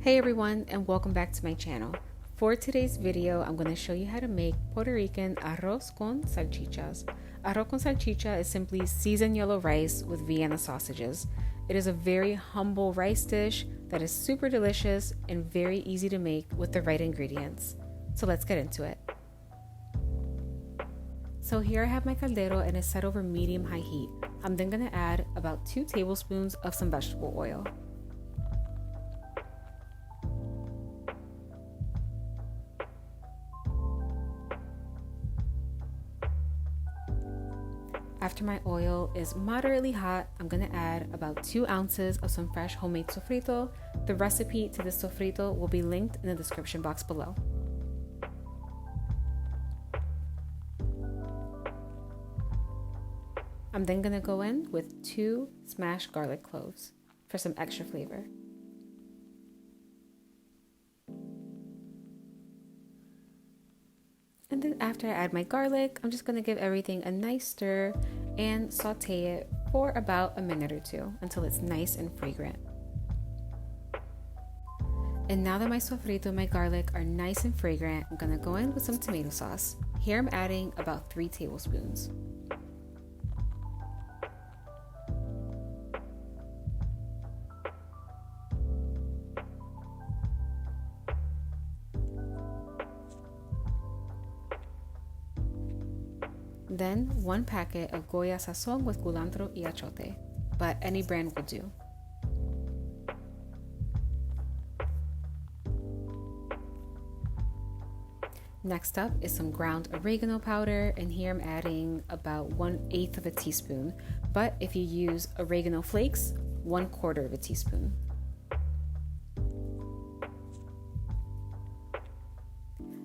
Hey everyone, and welcome back to my channel. For today's video, I'm going to show you how to make Puerto Rican arroz con salchichas. Arroz con salchicha is simply seasoned yellow rice with Vienna sausages. It is a very humble rice dish that is super delicious and very easy to make with the right ingredients. So let's get into it. So here I have my caldero and it's set over medium-high heat. I'm then going to add about 2 tablespoons of some vegetable oil. After my oil is moderately hot, I'm going to add about 2 ounces of some fresh homemade sofrito. The recipe to this sofrito will be linked in the description box below. I'm then going to go in with 2 smashed garlic cloves for some extra flavor. And then after I add my garlic, I'm just going to give everything a nice stir and saute it for about a minute or 2 until it's nice and fragrant. And now that my sofrito and my garlic are nice and fragrant, I'm going to go in with some tomato sauce. Here I'm adding about 3 tablespoons. Then 1 packet of Goya Sazón with culantro y achote, but any brand will do. Next up is some ground oregano powder, and here I'm adding about 1/8 of a teaspoon, but if you use oregano flakes, 1/4 of a teaspoon.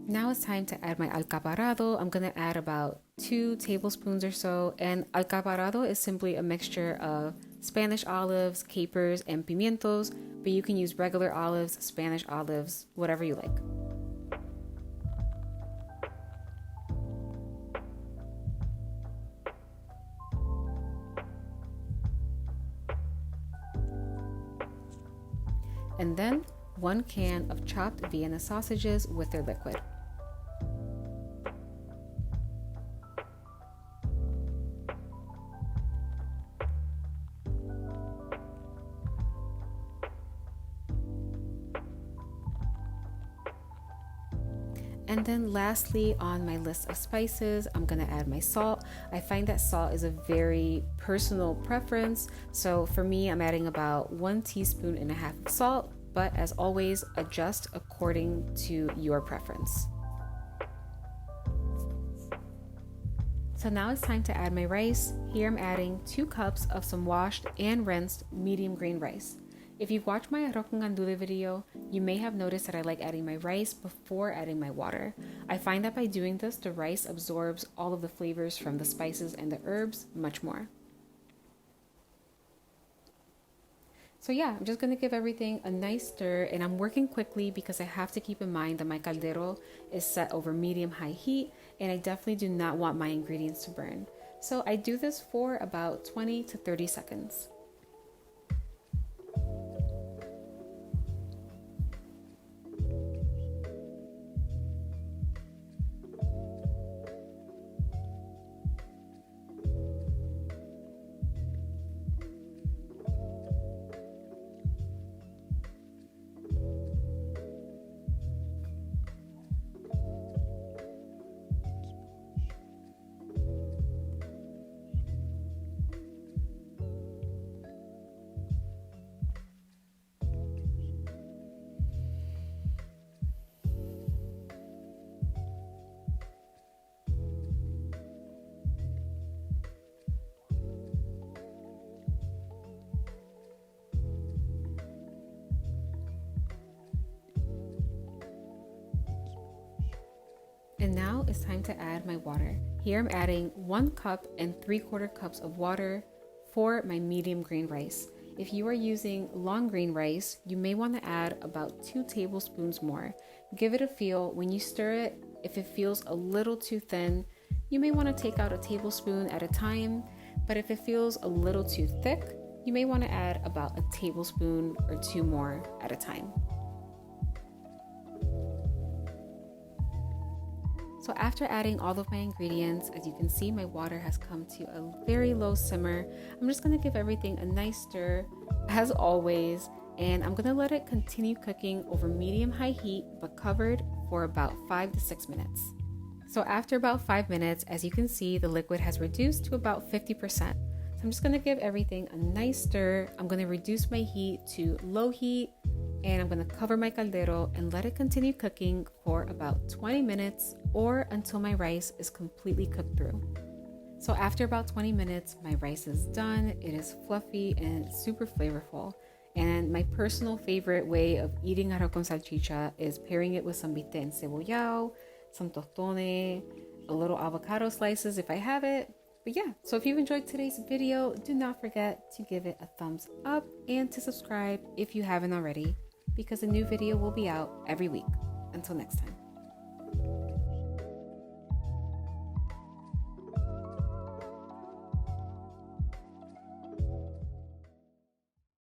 Now it's time to add my alcaparrado. I'm going to add about 2 tablespoons or so, and alcaparrado is simply a mixture of Spanish olives, capers, and pimientos, but you can use regular olives, Spanish olives, whatever you like. And then 1 can of chopped Vienna sausages with their liquid. And then lastly, on my list of spices, I'm gonna add my salt. I find that salt is a very personal preference. So for me, I'm adding about 1.5 teaspoons of salt, but as always, adjust according to your preference. So now it's time to add my rice. Here I'm adding 2 cups of some washed and rinsed medium grain rice. If you've watched my arroz con gandules video, you may have noticed that I like adding my rice before adding my water. I find that by doing this, the rice absorbs all of the flavors from the spices and the herbs much more. So yeah, I'm just going to give everything a nice stir, and I'm working quickly because I have to keep in mind that my caldero is set over medium-high heat, and I definitely do not want my ingredients to burn. So I do this for about 20 to 30 seconds. And now it's time to add my water. Here I'm adding 1 cup and 3/4 cups of water for my medium grain rice. If you are using long grain rice, you may want to add about 2 tablespoons more. Give it a feel. When you stir it, if it feels a little too thin, you may want to take out a tablespoon at a time, but if it feels a little too thick, you may want to add about a tablespoon or 2 more at a time. So after adding all of my ingredients, as you can see, my water has come to a very low simmer. I'm just gonna give everything a nice stir, as always, and I'm gonna let it continue cooking over medium-high heat, but covered for about 5 to 6 minutes. So after about 5 minutes, as you can see, the liquid has reduced to about 50%. So I'm just gonna give everything a nice stir. I'm gonna reduce my heat to low heat, and I'm gonna cover my caldero and let it continue cooking for about 20 minutes or until my rice is completely cooked through. So after about 20 minutes, my rice is done. It is fluffy and super flavorful. And my personal favorite way of eating arroz con salchicha is pairing it with some bistec encebollado, some tostones, a little avocado slices if I have it. But yeah, so if you've enjoyed today's video, do not forget to give it a thumbs up and to subscribe if you haven't already, because a new video will be out every week. Until next time.